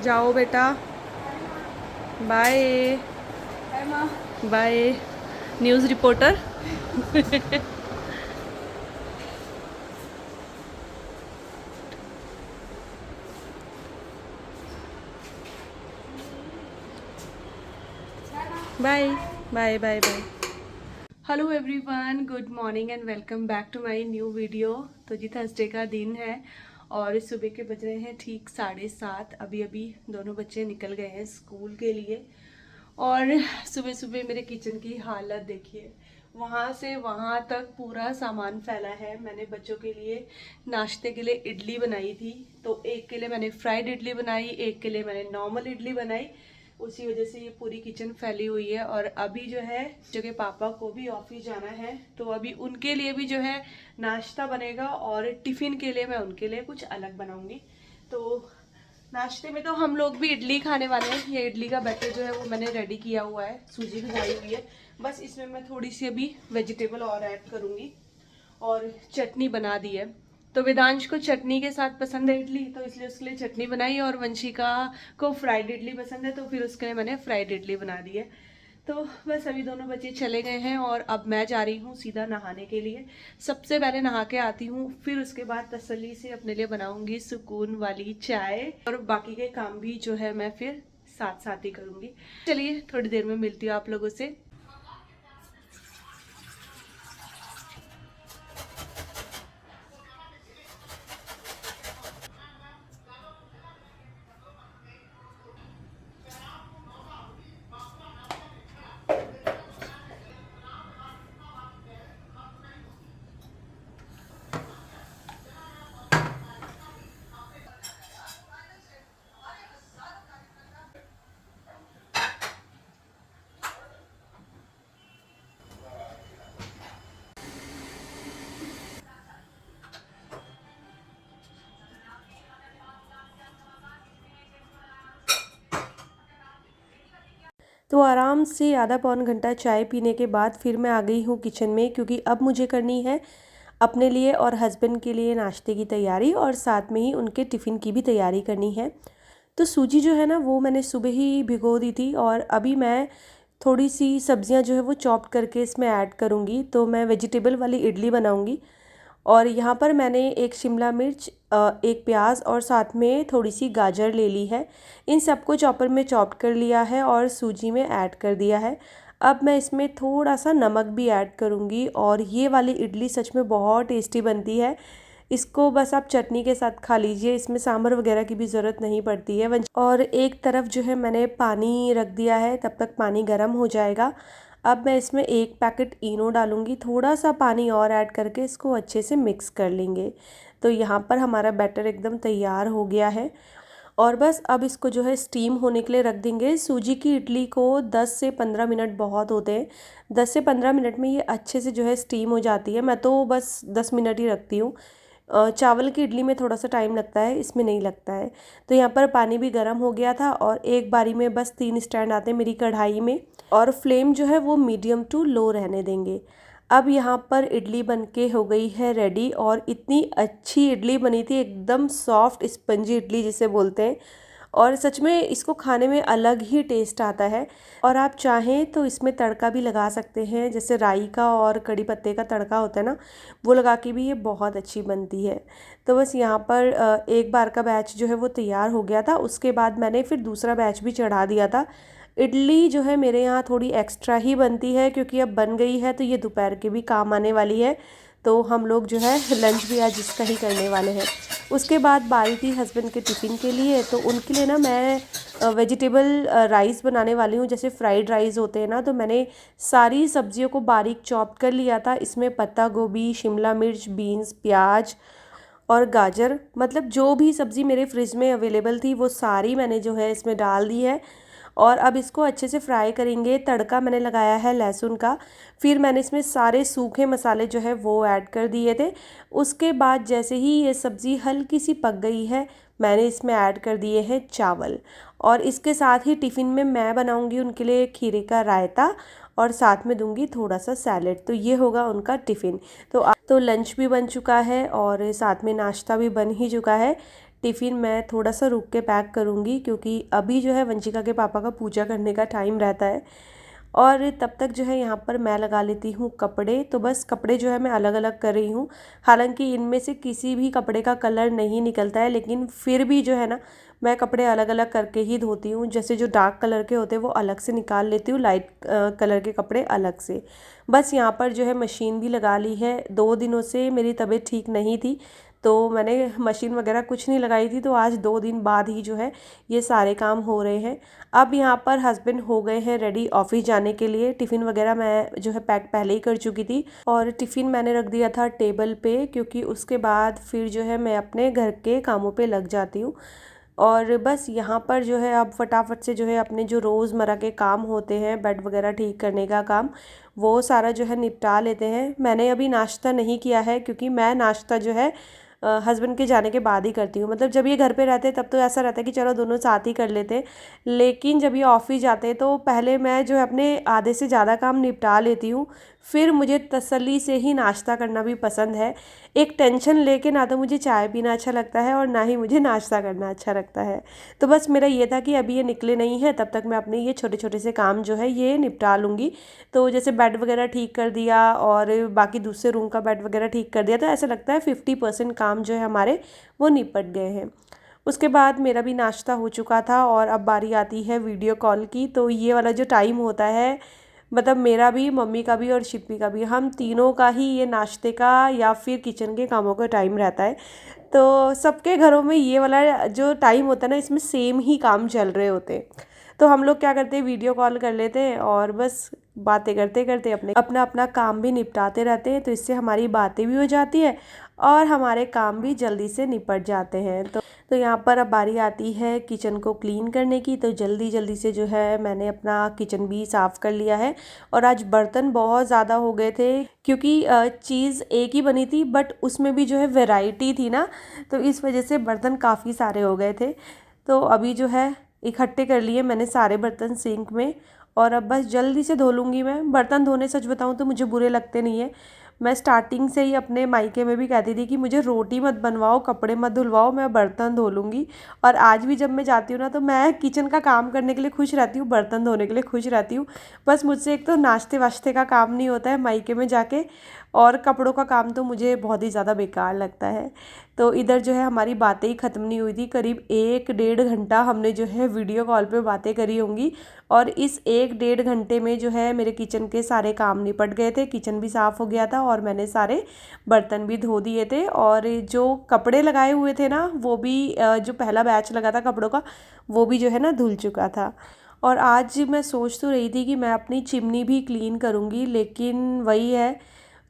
जाओ बेटा, bye bye. News reporter. Bye bye bye bye. Hello everyone, good morning and welcome back to my new video. तो जी Thursday का दिन है और सुबह के बज रहे हैं ठीक 7:30। अभी अभी दोनों बच्चे निकल गए हैं स्कूल के लिए। और सुबह सुबह मेरे किचन की हालत देखिए, वहाँ से वहाँ तक पूरा सामान फैला है। मैंने बच्चों के लिए नाश्ते के लिए इडली बनाई थी, तो एक के लिए मैंने फ्राइड इडली बनाई, एक के लिए मैंने नॉर्मल इडली बनाई। उसी वजह से ये पूरी किचन फैली हुई है। और अभी जो है, जो कि पापा को भी ऑफिस जाना है, तो अभी उनके लिए भी जो है नाश्ता बनेगा और टिफ़िन के लिए मैं उनके लिए कुछ अलग बनाऊंगी। तो नाश्ते में तो हम लोग भी इडली खाने वाले हैं। ये इडली का बैटर जो है वो मैंने रेडी किया हुआ है, सूजी भिगाई हुई है। बस इसमें मैं थोड़ी सी अभी वेजिटेबल और ऐड करूँगी और चटनी बना दी है। तो वेदांश को चटनी के साथ पसंद है इडली, तो इसलिए उसके लिए चटनी बनाई। और वंशिका को फ्राइड इडली पसंद है, तो फिर उसके लिए मैंने फ्राइड इडली बना दी है। तो बस अभी दोनों बच्चे चले गए हैं और अब मैं जा रही हूँ सीधा नहाने के लिए। सबसे पहले नहा के आती हूँ, फिर उसके बाद तसल्ली से अपने लिए बनाऊंगी सुकून वाली चाय, और बाकी के काम भी जो है मैं फिर साथ साथ ही करूँगी। चलिए थोड़ी देर में मिलती हूँ आप लोगों से। तो आराम से आधा पौन घंटा चाय पीने के बाद फिर मैं आ गई हूँ किचन में, क्योंकि अब मुझे करनी है अपने लिए और हस्बैंड के लिए नाश्ते की तैयारी, और साथ में ही उनके टिफ़िन की भी तैयारी करनी है। तो सूजी जो है ना, वो मैंने सुबह ही भिगो दी थी, और अभी मैं थोड़ी सी सब्जियां जो है वो चॉप करके इसमें ऐड करूँगी। तो मैं वेजिटेबल वाली इडली बनाऊँगी। और यहाँ पर मैंने एक शिमला मिर्च, एक प्याज और साथ में थोड़ी सी गाजर ले ली है। इन सबको चॉपर में चॉप कर लिया है और सूजी में ऐड कर दिया है। अब मैं इसमें थोड़ा सा नमक भी ऐड करूँगी, और ये वाली इडली सच में बहुत टेस्टी बनती है। इसको बस आप चटनी के साथ खा लीजिए, इसमें सांभर वगैरह की भी ज़रूरत नहीं पड़ती है। और एक तरफ जो है मैंने पानी रख दिया है, तब तक पानी गर्म हो जाएगा। अब मैं इसमें एक पैकेट इनो डालूंगी, थोड़ा सा पानी और ऐड करके इसको अच्छे से मिक्स कर लेंगे। तो यहाँ पर हमारा बैटर एकदम तैयार हो गया है। और बस अब इसको जो है स्टीम होने के लिए रख देंगे। सूजी की इडली को 10 से 15 मिनट बहुत होते हैं। 10 से 15 मिनट में ये अच्छे से जो है स्टीम हो जाती है। मैं तो बस 10 मिनट ही रखती हूँ। चावल की इडली में थोड़ा सा टाइम लगता है, इसमें नहीं लगता है। तो यहाँ पर पानी भी गर्म हो गया था, और एक बारी में बस 3 स्टैंड आते हैं मेरी कढ़ाई में। और फ्लेम जो है वो मीडियम टू लो रहने देंगे। अब यहाँ पर इडली बनके हो गई है रेडी, और इतनी अच्छी इडली बनी थी, एकदम सॉफ्ट स्पंजी इडली जिसे बोलते हैं। और सच में इसको खाने में अलग ही टेस्ट आता है। और आप चाहें तो इसमें तड़का भी लगा सकते हैं, जैसे राई का और कड़ी पत्ते का तड़का होता है ना, वो लगा के भी ये बहुत अच्छी बनती है। तो बस यहाँ पर एक बार का बैच जो है वो तैयार हो गया था। उसके बाद मैंने फिर दूसरा बैच भी चढ़ा दिया था। इडली जो है मेरे यहाँ थोड़ी एक्स्ट्रा ही बनती है, क्योंकि अब बन गई है तो ये दोपहर के भी काम आने वाली है। तो हम लोग जो है लंच भी आज इसका ही करने वाले हैं। उसके बाद बारी थी हस्बैंड के टिफ़िन के लिए। तो उनके लिए ना मैं वेजिटेबल राइस बनाने वाली हूँ, जैसे फ्राइड राइस होते हैं ना। तो मैंने सारी सब्जियों को बारीक चॉप कर लिया था। इसमें पत्ता गोभी, शिमला मिर्च, बीन्स, प्याज और गाजर, मतलब जो भी सब्ज़ी मेरे फ्रिज में अवेलेबल थी वो सारी मैंने जो है इसमें डाल दी है। और अब इसको अच्छे से फ्राई करेंगे। तड़का मैंने लगाया है लहसुन का। फिर मैंने इसमें सारे सूखे मसाले जो है वो ऐड कर दिए थे। उसके बाद जैसे ही ये सब्ज़ी हल्की सी पक गई है, मैंने इसमें ऐड कर दिए हैं चावल। और इसके साथ ही टिफ़िन में मैं बनाऊंगी उनके लिए खीरे का रायता, और साथ में दूंगी थोड़ा सा सैलेड। तो ये होगा उनका टिफ़िन। तो लंच भी बन चुका है और साथ में नाश्ता भी बन ही चुका है। टिफ़िन मैं थोड़ा सा रुक के पैक करूँगी, क्योंकि अभी जो है वंशिका के पापा का पूजा करने का टाइम रहता है। और तब तक जो है यहाँ पर मैं लगा लेती हूँ कपड़े। तो बस कपड़े जो है मैं अलग अलग कर रही हूँ। हालांकि इनमें से किसी भी कपड़े का कलर नहीं निकलता है, लेकिन फिर भी जो है ना, मैं कपड़े अलग अलग करके ही धोती हूँ। जैसे जो डार्क कलर के होते हैं वो अलग से निकाल लेती हूँ, लाइट कलर के कपड़े अलग से। बस यहाँ पर जो है मशीन भी लगा ली है। 2 दिनों से मेरी तबीयत ठीक नहीं थी, तो मैंने मशीन वगैरह कुछ नहीं लगाई थी। तो आज 2 दिन बाद ही जो है ये सारे काम हो रहे हैं। अब यहाँ पर हस्बैंड हो गए हैं रेडी ऑफिस जाने के लिए। टिफ़िन वगैरह मैं जो है पैक पहले ही कर चुकी थी, और टिफ़िन मैंने रख दिया था टेबल पे, क्योंकि उसके बाद फिर जो है मैं अपने घर के कामों पे लग जाती हूँ। और बस यहाँ पर जो है अब फटाफट से जो है अपने जो रोज़मर्रा के काम होते हैं, बेड वगैरह ठीक करने का काम, वो सारा जो है निपटा लेते हैं। मैंने अभी नाश्ता नहीं किया है, क्योंकि मैं नाश्ता जो है हस्बैंड के जाने के बाद ही करती हूँ। मतलब जब ये घर पे रहते हैं तब तो ऐसा रहता है कि चलो दोनों साथ ही कर लेते हैं, लेकिन जब ये ऑफिस जाते हैं तो पहले मैं जो है अपने आधे से ज़्यादा काम निपटा लेती हूँ। फिर मुझे तसल्ली से ही नाश्ता करना भी पसंद है। एक टेंशन लेके ना तो मुझे चाय पीना अच्छा लगता है और ना ही मुझे नाश्ता करना अच्छा लगता है। तो बस मेरा ये था कि अभी ये निकले नहीं है, तब तक मैं अपने ये छोटे छोटे से काम जो है ये निपटा लूँगी। तो जैसे बेड वगैरह ठीक कर दिया और बाकी दूसरे रूम का बेड वगैरह ठीक कर दिया, तो ऐसा लगता है 50% काम जो है हमारे वो निपट गए हैं। उसके बाद मेरा भी नाश्ता हो चुका था और अब बारी आती है वीडियो कॉल की। तो ये वाला जो टाइम होता है, मतलब मेरा भी, मम्मी का भी और शिप्पी का भी, हम तीनों का ही ये नाश्ते का या फिर किचन के कामों का टाइम रहता है। तो सबके घरों में ये वाला जो टाइम होता है ना, इसमें सेम ही काम चल रहे होते हैं। तो हम लोग क्या करते हैं, वीडियो कॉल कर लेते हैं और बस बातें करते करते अपने अपना अपना काम भी निपटाते रहते हैं। तो इससे हमारी बातें भी हो जाती है और हमारे काम भी जल्दी से निपट जाते हैं। तो यहाँ पर अब बारी आती है किचन को क्लीन करने की। तो जल्दी जल्दी से जो है मैंने अपना किचन भी साफ़ कर लिया है। और आज बर्तन बहुत ज़्यादा हो गए थे, क्योंकि चीज़ एक ही बनी थी बट उसमें भी जो है वैरायटी थी ना, तो इस वजह से बर्तन काफ़ी सारे हो गए थे। तो अभी जो है इकट्ठे कर लिए मैंने सारे बर्तन सिंक में, और अब बस जल्दी से धो लूँगी। मैं बर्तन धोने सच बताऊँ तो मुझे बुरे लगते नहीं है। मैं स्टार्टिंग से ही अपने मायके में भी कहती थी कि मुझे रोटी मत बनवाओ, कपड़े मत धुलवाओ, मैं बर्तन धो लूँगी। और आज भी जब मैं जाती हूँ ना, तो मैं किचन का काम करने के लिए खुश रहती हूँ, बर्तन धोने के लिए खुश रहती हूँ। बस मुझसे एक तो नाश्ते वाश्ते का काम नहीं होता है मायके में जाके, और कपड़ों का काम तो मुझे बहुत ही ज़्यादा बेकार लगता है। तो इधर जो है हमारी बातें ही ख़त्म नहीं हुई थी। करीब 1-1.5 घंटा हमने जो है वीडियो कॉल पे बातें करी होंगी, और इस 1-1.5 घंटे में जो है मेरे किचन के सारे काम निपट गए थे। किचन भी साफ़ हो गया था और मैंने सारे बर्तन भी धो दिए थे, और जो कपड़े लगाए हुए थे ना, वो भी जो पहला बैच लगा था कपड़ों का, वो भी जो है ना धुल चुका था। और आज मैं सोच तो रही थी कि मैं अपनी चिमनी भी क्लीन करूँगी, लेकिन वही है,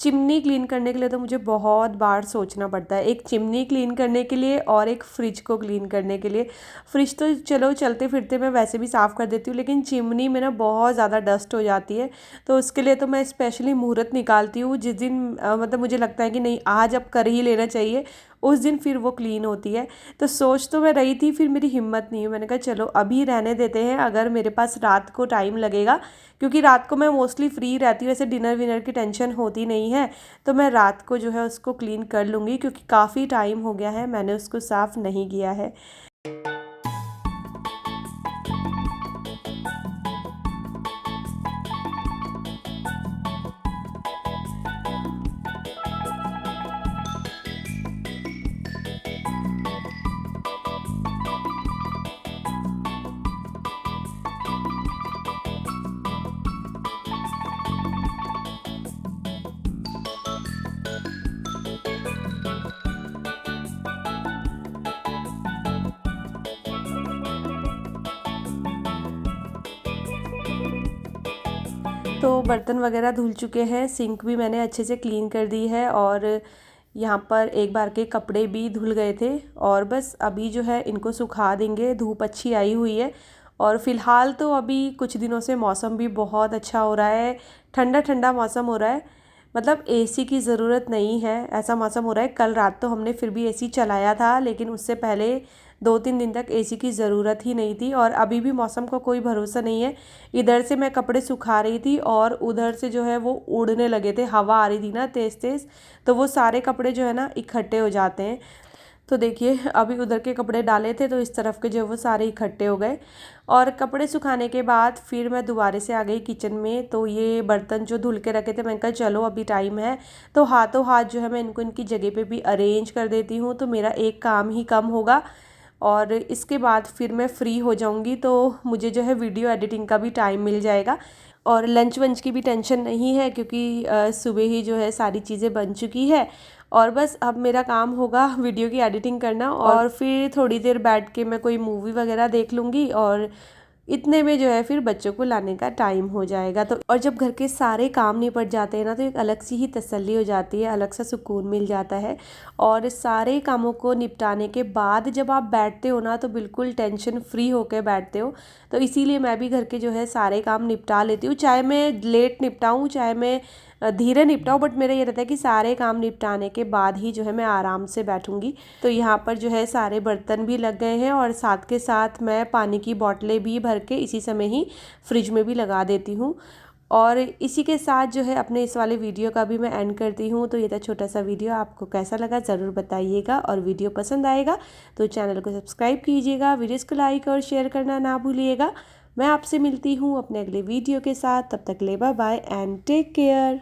चिमनी क्लीन करने के लिए तो मुझे बहुत बार सोचना पड़ता है। एक चिमनी क्लीन करने के लिए और एक फ्रिज को क्लीन करने के लिए। फ्रिज तो चलो चलते फिरते मैं वैसे भी साफ़ कर देती हूँ, लेकिन चिमनी में ना बहुत ज़्यादा डस्ट हो जाती है। तो उसके लिए तो मैं स्पेशली मुहूर्त निकालती हूँ, जिस दिन मतलब मुझे लगता है कि नहीं आज अब कर ही लेना चाहिए, उस दिन फिर वो क्लीन होती है। तो सोच तो मैं रही थी, फिर मेरी हिम्मत नहीं हुई। मैंने कहा चलो अभी रहने देते हैं, अगर मेरे पास रात को टाइम लगेगा, क्योंकि रात को मैं मोस्टली फ्री रहती हूँ, ऐसे डिनर विनर की टेंशन होती नहीं है, तो मैं रात को जो है उसको क्लीन कर लूँगी, क्योंकि काफ़ी टाइम हो गया है मैंने उसको साफ़ नहीं किया है। तो बर्तन वगैरह धुल चुके हैं, सिंक भी मैंने अच्छे से क्लीन कर दी है, और यहाँ पर एक बार के कपड़े भी धुल गए थे। और बस अभी जो है इनको सुखा देंगे, धूप अच्छी आई हुई है। और फ़िलहाल तो अभी कुछ दिनों से मौसम भी बहुत अच्छा हो रहा है, ठंडा ठंडा मौसम हो रहा है, मतलब एसी की ज़रूरत नहीं है, ऐसा मौसम हो रहा है। कल रात तो हमने फिर भी एसी चलाया था, लेकिन उससे पहले 2-3 दिन तक एसी की ज़रूरत ही नहीं थी। और अभी भी मौसम का कोई भरोसा नहीं है। इधर से मैं कपड़े सुखा रही थी और उधर से जो है वो उड़ने लगे थे, हवा आ रही थी ना तेज़ तेज़, तो वो सारे कपड़े जो है ना इकट्ठे हो जाते हैं। तो देखिए अभी उधर के कपड़े डाले थे तो इस तरफ के जो वो सारे इकट्ठे हो गए। और कपड़े सुखाने के बाद फिर मैं दोबारा से आ गई किचन में। तो ये बर्तन जो धुल के रखे थे मैंने कहा चलो अभी टाइम है तो हाथों हाथ जो है मैं इनको इनकी जगह पे भी अरेंज कर देती हूँ, तो मेरा एक काम ही कम होगा और इसके बाद फिर मैं फ्री हो जाऊँगी। तो मुझे जो है वीडियो एडिटिंग का भी टाइम मिल जाएगा और लंच वंच की भी टेंशन नहीं है क्योंकि सुबह ही जो है सारी चीज़ें बन चुकी है। और बस अब मेरा काम होगा वीडियो की एडिटिंग करना और फिर थोड़ी देर बैठ के मैं कोई मूवी वगैरह देख लूँगी और इतने में जो है फिर बच्चों को लाने का टाइम हो जाएगा। तो और जब घर के सारे काम निपट जाते हैं ना तो एक अलग सी ही तसल्ली हो जाती है, अलग सा सुकून मिल जाता है। और सारे कामों को निपटाने के बाद जब आप बैठते हो ना तो बिल्कुल टेंशन फ्री होकर बैठते हो। तो इसीलिए मैं भी घर के जो है सारे काम निपटा लेती हूँ, चाहे मैं लेट निपटाऊँ चाहे मैं धीरे निपटाऊँ, बट मेरा ये रहता है कि सारे काम निपटाने के बाद ही जो है मैं आराम से बैठूँगी। तो यहाँ पर जो है सारे बर्तन भी लग गए हैं और साथ के साथ मैं पानी की बोतलें भी भर के इसी समय ही फ्रिज में भी लगा देती हूँ। और इसी के साथ जो है अपने इस वाले वीडियो का भी मैं एंड करती हूँ। तो ये था छोटा सा वीडियो, आपको कैसा लगा ज़रूर बताइएगा और वीडियो पसंद आएगा तो चैनल को सब्सक्राइब कीजिएगा, वीडियोज़ को लाइक और शेयर करना ना भूलिएगा। मैं आपसे मिलती हूँ अपने अगले वीडियो के साथ, तब तक ले bye bye and take care.